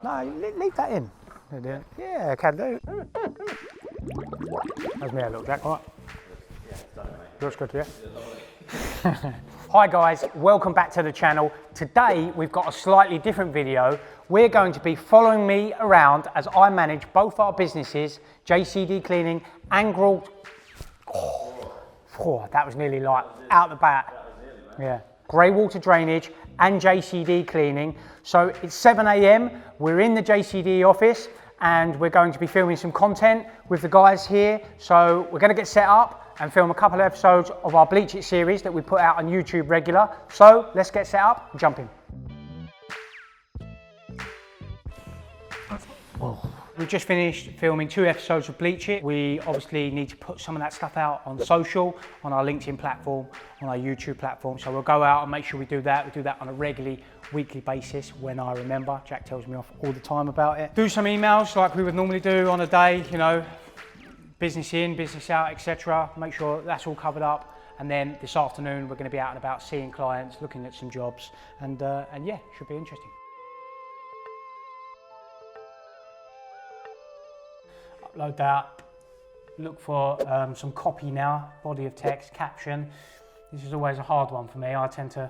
No, leave that in. Yeah, can do. How's me a little Jack? All right. Looks good, yeah? Hi guys, welcome back to the channel. Today we've got a slightly different video. We're going to be following me around as I manage both our businesses, JCD Cleaning and Grey. Oh, that was nearly like out the bat. Yeah, Grey Water Drainage and JCD Cleaning. So it's 7 AM, we're in the JCD office and we're going to be filming some content with the guys here. So we're going to get set up and film a couple of episodes of our Bleach It series that we put out on YouTube regular. So let's get set up and jump in. We've just finished filming 2 episodes of Bleach It. We obviously need to put some of that stuff out on social, on our LinkedIn platform, on our YouTube platform. So we'll go out and make sure we do that. We do that on a regularly, weekly basis when I remember. Jack tells me off all the time about it. Do some emails like we would normally do on a day, you know, business in, business out, etc. Make sure that's all covered up. And then this afternoon, we're going to be out and about seeing clients, looking at some jobs, and yeah, should be interesting. Upload that, look for some copy now, body of text, caption. This is always a hard one for me. I tend to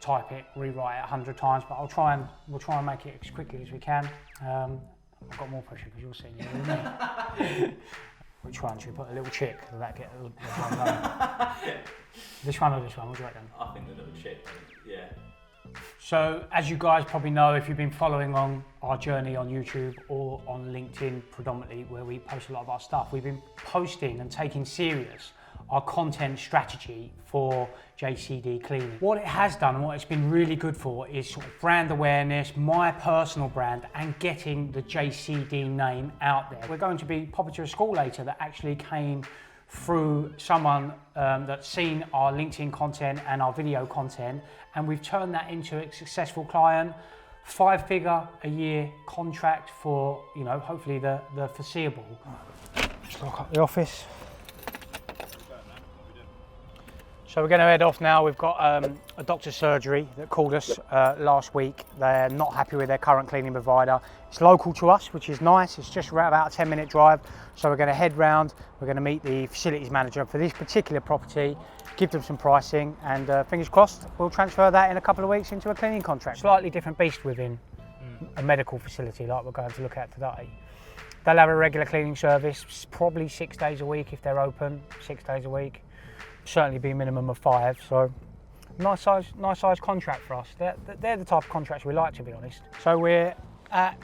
type it, rewrite it 100 times, but we'll try and make it as quickly as we can. I've got more pressure because you're sitting here with me. Which one should we put? A little chick? Will that get a little This one or this one? What do you reckon? I think the little chick, yeah. So, as you guys probably know, if you've been following on our journey on YouTube or on LinkedIn predominantly, where we post a lot of our stuff, we've been posting and taking serious our content strategy for JCD Cleaning. What it has done and what it's been really good for is sort of brand awareness, my personal brand, and getting the JCD name out there. We're going to be popping to a school later that actually came through someone that's seen our LinkedIn content and our video content, and we've turned that into a successful client, 5-figure a year contract for, you know, hopefully the foreseeable. Just lock up the office. So we're going to head off now. We've got a doctor's surgery that called us last week. They're not happy with their current cleaning provider. It's local to us, which is nice. It's just about a 10-minute drive. So we're going to head round. We're going to meet the facilities manager for this particular property, give them some pricing, and fingers crossed, we'll transfer that in a couple of weeks into a cleaning contract. Slightly different beast within a medical facility like we're going to look at today. They'll have a regular cleaning service, probably 6 days a week if they're open, 6 days a week. Certainly be a minimum of 5, so nice size contract for us. They're the type of contracts we like, to be honest. So we're at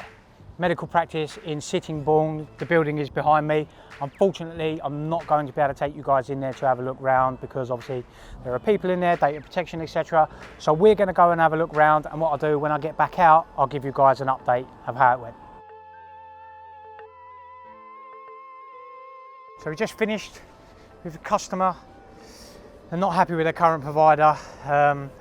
medical practice in Sittingbourne. The building is behind me. Unfortunately, I'm not going to be able to take you guys in there to have a look round because obviously there are people in there, data protection, etc. So we're going to go and have a look round, and what I'll do when I get back out, I'll give you guys an update of how it went. So we just finished with a customer. They're not happy with their current provider.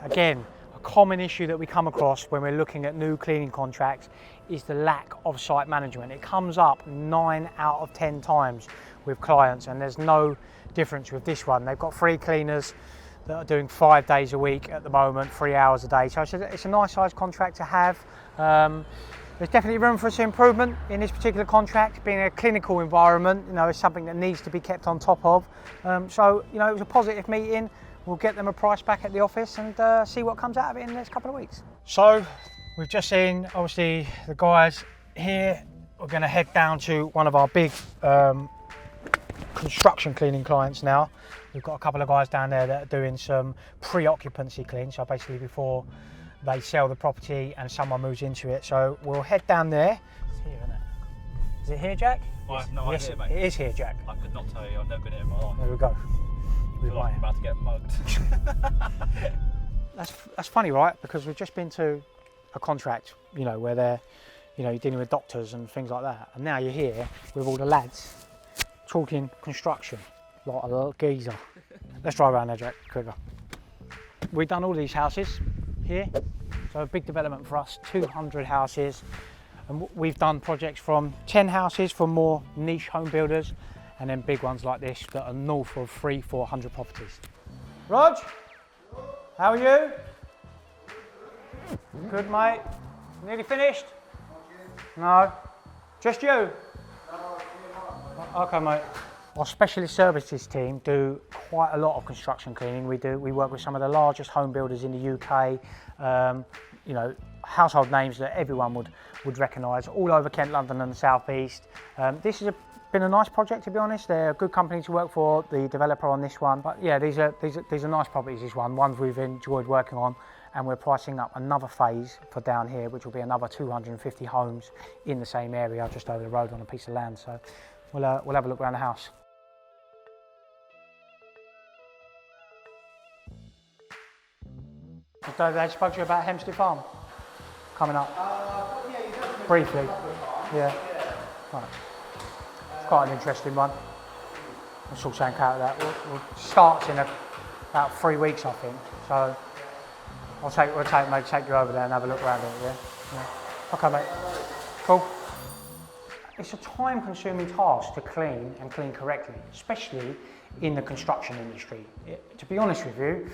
Again, a common issue that we come across when we're looking at new cleaning contracts is the lack of site management. It comes up 9 out of 10 times with clients, and there's no difference with this one. They've got 3 cleaners that are doing 5 days a week at the moment, 3 hours a day. So it's a nice size contract to have. There's definitely room for some improvement in this particular contract. Being a clinical environment, you know, is something that needs to be kept on top of. So, you know, it was a positive meeting. We'll get them a price back at the office and see what comes out of it in the next couple of weeks. So, we've just seen, obviously, the guys here. We're going to head down to one of our big construction cleaning clients now. We've got a couple of guys down there that are doing some pre-occupancy clean. So basically before they sell the property and someone moves into it. So we'll head down there. It's here, isn't it? Is it here, Jack? I have no idea, mate. It is here, Jack. I could not tell you. I've never been here in my life. There we go. I feel like I'm about to get mugged. That's funny, right? Because we've just been to a contract, you know, where they're, you know, you're dealing with doctors and things like that. And now you're here with all the lads talking construction like a little geezer. Let's drive around there, Jack, quicker. We've done all these houses here, so a big development for us, 200 houses, and we've done projects from 10 houses for more niche home builders, and then big ones like this that are north of 300-400 properties. Rog, how are you? Good, mate. Nearly finished? No? Just you? Okay, mate. Our specialist services team do quite a lot of construction cleaning. We work with some of the largest home builders in the UK, you know, household names that everyone would recognise, all over Kent, London and the South East. This has been a nice project, to be honest. They're a good company to work for, the developer on this one. But yeah, these are nice properties, this one. Ones we've enjoyed working on, and we're pricing up another phase for down here, which will be another 250 homes in the same area, just over the road on a piece of land. So we'll have a look around the house. So they spoke to you about Hempstead Farm coming up? Yeah, you definitely Briefly. Yeah. Right. It's quite an interesting one. We'll sort something out of that. We'll start in about 3 weeks, I think. So we'll take you over there and have a look around it. Yeah. Okay, mate. Cool. It's a time-consuming task to clean and clean correctly, especially in the construction industry. To be honest with you,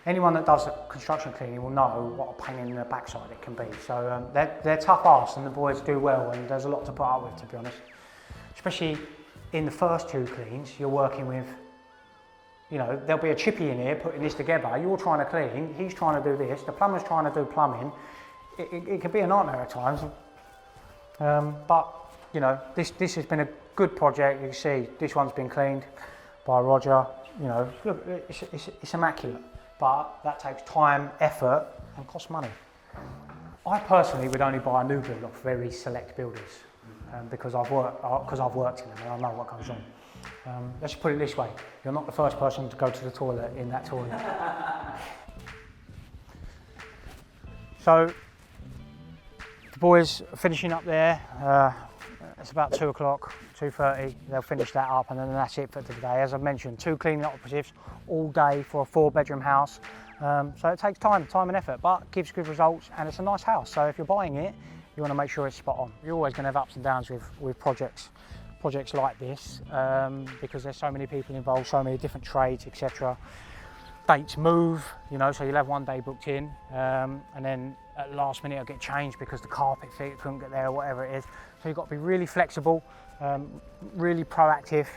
anyone that does construction cleaning will know what a pain in the backside it can be. So they're tough arse, and the boys do well, and there's a lot to put up with, to be honest. Especially in the first 2 cleans, you're working with, you know, there'll be a chippy in here putting this together. You're trying to clean, he's trying to do this, the plumber's trying to do plumbing. It can be a nightmare at times. But you know, this has been a good project. You can see this one's been cleaned by Roger. You know, look, it's immaculate. But that takes time, effort, and costs money. I personally would only buy a new build off very select builders because I've worked in them and I know what goes on. Let's put it this way: you're not the first person to go to the toilet in that toilet. So the boys are finishing up there. It's about 2 o'clock, 2:30. They'll finish that up, and then that's it for today. As I mentioned, 2 cleaning operatives all day for a 4-bedroom house. So it takes time and effort, but gives good results, and it's a nice house. So if you're buying it, you want to make sure it's spot on. You're always going to have ups and downs with projects like this because there's so many people involved, so many different trades, etc. Dates move, you know, so you'll have one day booked in, and then at the last minute it'll get changed because the carpet fit couldn't get there or whatever it is. So you've got to be really flexible, really proactive,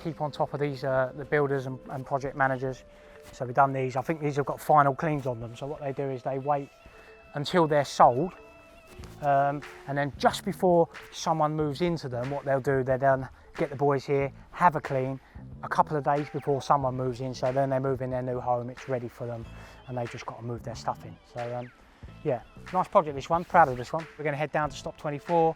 keep on top of these the builders and project managers. So we've done these. I think these have got final cleans on them. So what they do is they wait until they're sold, and then just before someone moves into them, what they'll do, they'll then get the boys here, have a clean a couple of days before someone moves in. So then they move in their new home, it's ready for them, and they've just got to move their stuff in. So yeah, nice project this one, proud of this one. We're going to head down to Stop 24.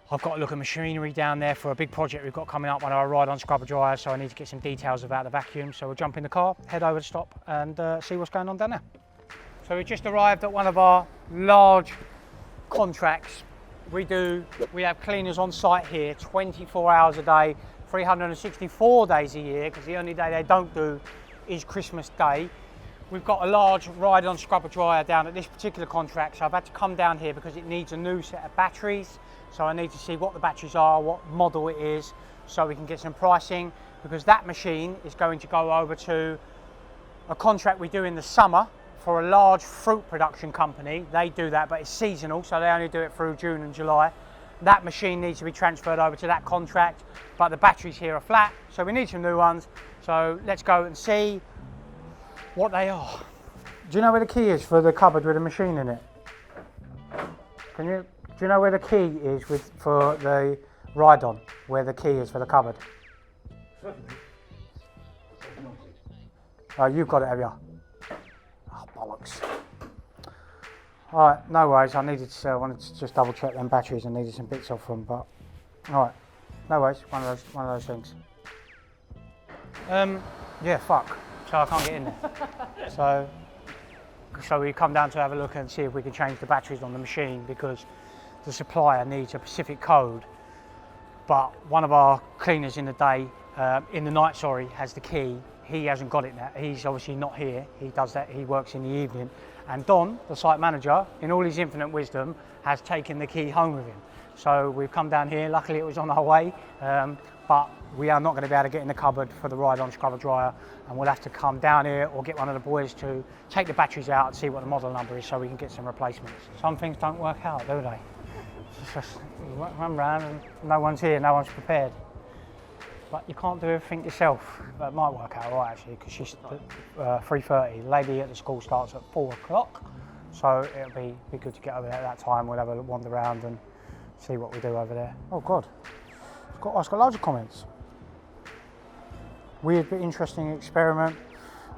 I've got to look at machinery down there for a big project we've got coming up on our ride-on scrubber dryer, so I need to get some details about the vacuum. So we'll jump in the car, head over to Stop and see what's going on down there. So we just arrived at one of our large contracts. We have cleaners on site here 24 hours a day, 364 days a year, because the only day they don't do is Christmas Day. We've got a large ride-on scrubber dryer down at this particular contract, so I've had to come down here because it needs a new set of batteries. So I need to see what the batteries are, what model it is, so we can get some pricing, because that machine is going to go over to a contract we do in the summer for a large fruit production company. They do that, but it's seasonal, so they only do it through June and July. That machine needs to be transferred over to that contract, but the batteries here are flat, so we need some new ones. So let's go and see what they are. Do you know where the key is for the cupboard with a machine in it? Do you know where the key is for the ride-on? Where the key is for the cupboard? Oh, you've got it, have you? Oh, bollocks. All right, no worries. I wanted to just double check them batteries and needed some bits off them, but all right, no worries. One of those things. Yeah, fuck. So I can't get in there. So we come down to have a look and see if we can change the batteries on the machine, because the supplier needs a specific code, but one of our cleaners in the night, has the key. He hasn't got it now. He's obviously not here. He does that. He works in the evening. And Don, the site manager, in all his infinite wisdom, has taken the key home with him. So we've come down here. Luckily, it was on our way, but we are not going to be able to get in the cupboard for the ride-on scrubber dryer, and we'll have to come down here or get one of the boys to take the batteries out and see what the model number is, so we can get some replacements. Some things don't work out, do they? It's just run round and no one's here, no one's prepared. But you can't do everything yourself. That might work out all right actually, because she's 3:30. The lady at the school starts at 4 o'clock, so it'll be good to get over there at that time. We'll have a wander around and see what we do over there. Oh God, it's got loads of comments. Weird but interesting experiment.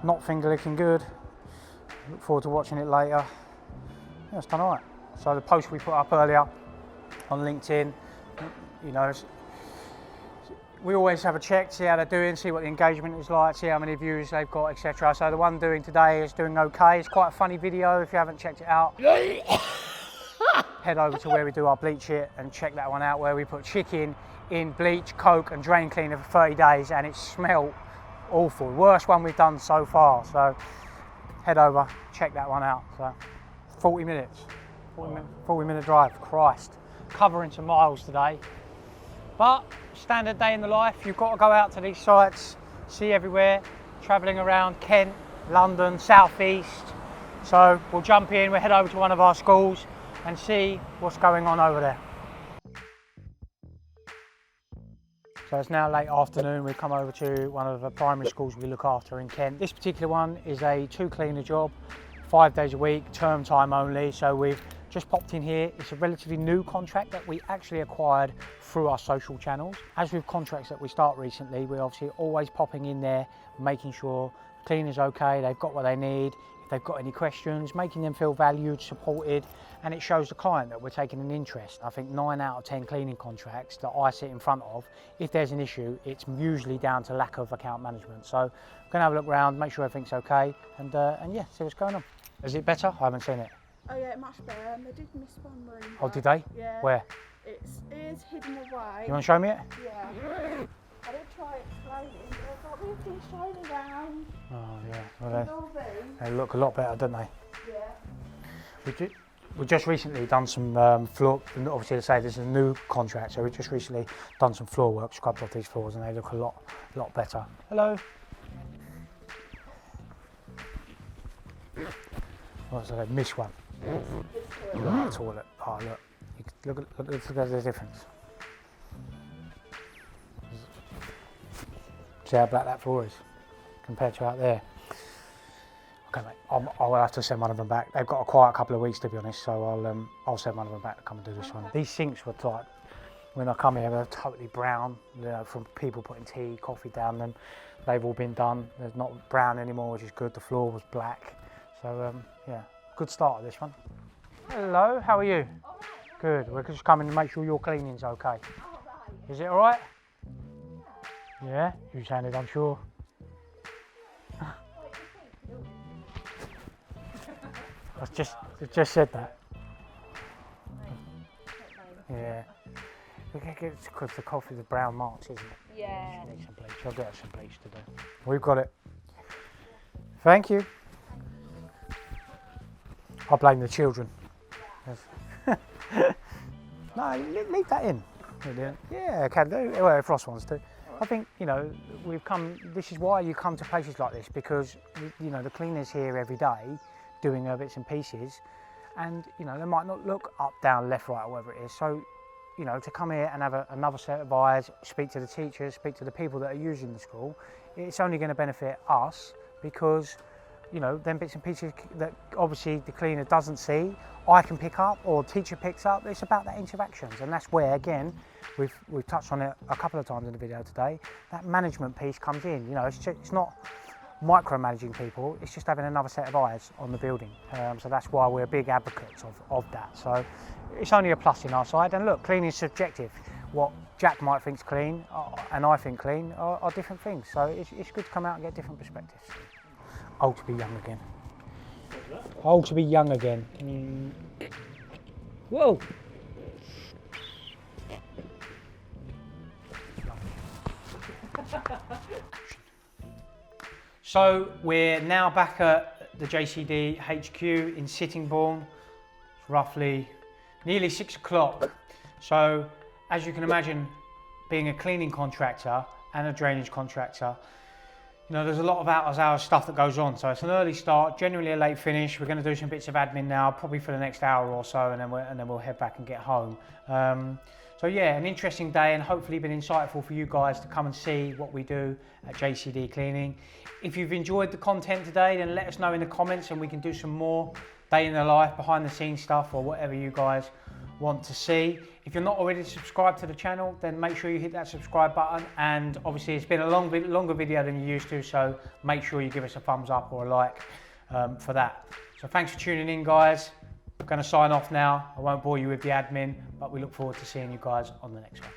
Not finger licking good. Look forward to watching it later. Yeah, it's done all right. So the post we put up earlier on LinkedIn, you know, we always have a check, see how they're doing, see what the engagement is like, see how many views they've got, etc. So the one doing today is doing okay. It's quite a funny video if you haven't checked it out. Head over to where we do our bleach it and check that one out, where we put chicken in bleach, coke and drain cleaner for 30 days and it smelled awful. Worst one we've done so far. So head over, check that one out. So 40 minutes, 40 minute drive, Christ. Covering some miles today. But standard day in the life, you've got to go out to these sites, see everywhere, travelling around Kent, London, South East. So we'll jump in, we'll head over to one of our schools and see what's going on over there. So it's now late afternoon, we've come over to one of the primary schools we look after in Kent. This particular one is a 2 cleaner job, 5 days a week, term time only. So we've just popped in here. It's a relatively new contract that we actually acquired through our social channels. As with contracts that we start recently, we're obviously always popping in there, making sure the cleaner's okay, they've got what they need, if they've got any questions, making them feel valued, supported, and it shows the client that we're taking an interest. I think 9 out of 10 cleaning contracts that I sit in front of, if there's an issue, it's usually down to lack of account management. So I'm gonna have a look around, make sure everything's okay, and yeah, see what's going on. Is it better? I haven't seen it. Oh yeah, much better. And they did miss one room. Oh, did they? Yeah. Where? It is hidden away. You want to show me it? Yeah. I did try explaining, but I thought we've been showing around. Oh yeah, well they look a lot better, don't they? Yeah. We just recently done some floor, and obviously to say this is a new contract, so we just recently done some floor work, scrubbed off these floors, and they look a lot better. Hello. Oh, so they've missed one. The toilet. Oh look at the difference. See how black that floor is compared to out there. Okay, mate. I'll have to send one of them back. They've got a quiet couple of weeks, to be honest, so I'll send one of them back to come and do this one. These sinks were like, when I come here, they're totally brown, you know, from people putting tea, coffee down them. They've all been done. They're not brown anymore, which is good. The floor was black. So yeah, good start of this one. Hello, how are you? All right. Good. We're just coming to make sure your cleaning's okay. All right. Is it all right? Yeah. You sounded unsure. I just said that. Yeah. It's because the coffee, the brown marks, isn't it? Yeah. Need some bleach. I'll get us some bleach to do. We've got it. Thank you. I blame the children. No, leave that in. Yeah, I can do. Well, if Ross wants to. I think, you know, this is why you come to places like this, because, you know, the cleaners here every day doing their bits and pieces, and, you know, they might not look up, down, left, right, or whatever it is. So, you know, to come here and have another set of eyes, speak to the teachers, speak to the people that are using the school, it's only going to benefit us, because, you know, them bits and pieces that obviously the cleaner doesn't see, I can pick up or teacher picks up. It's about that interactions, and that's where, again, we've touched on it a couple of times in the video today, that management piece comes in. You know, it's not micromanaging people, it's just having another set of eyes on the building. So that's why we're big advocates of that. So it's only a plus in our side. And look, cleaning is subjective. What Jack might think's clean and I think clean are different things. So it's good to come out and get different perspectives. Oh, to be young again. Oh, to be young again. Whoa! So we're now back at the JCD HQ in Sittingbourne. It's roughly nearly 6 o'clock. So as you can imagine, being a cleaning contractor and a drainage contractor, You know, there's a lot of out-of-hours stuff that goes on, so it's an early start, generally a late finish. We're going to do some bits of admin now, probably for the next hour or so, and then we'll head back and get home. So yeah, an interesting day, and hopefully been insightful for you guys to come and see what we do at JCD Cleaning. If you've enjoyed the content today, then let us know in the comments, and we can do some more day in the life, behind the scenes stuff, or whatever you guys want to see. If you're not already subscribed to the channel, then make sure you hit that subscribe button, and obviously it's been a longer video than you used to, so make sure you give us a thumbs up or a like for that. So thanks for tuning in, guys. I'm going to sign off now. I won't bore you with the admin, but we look forward to seeing you guys on the next one.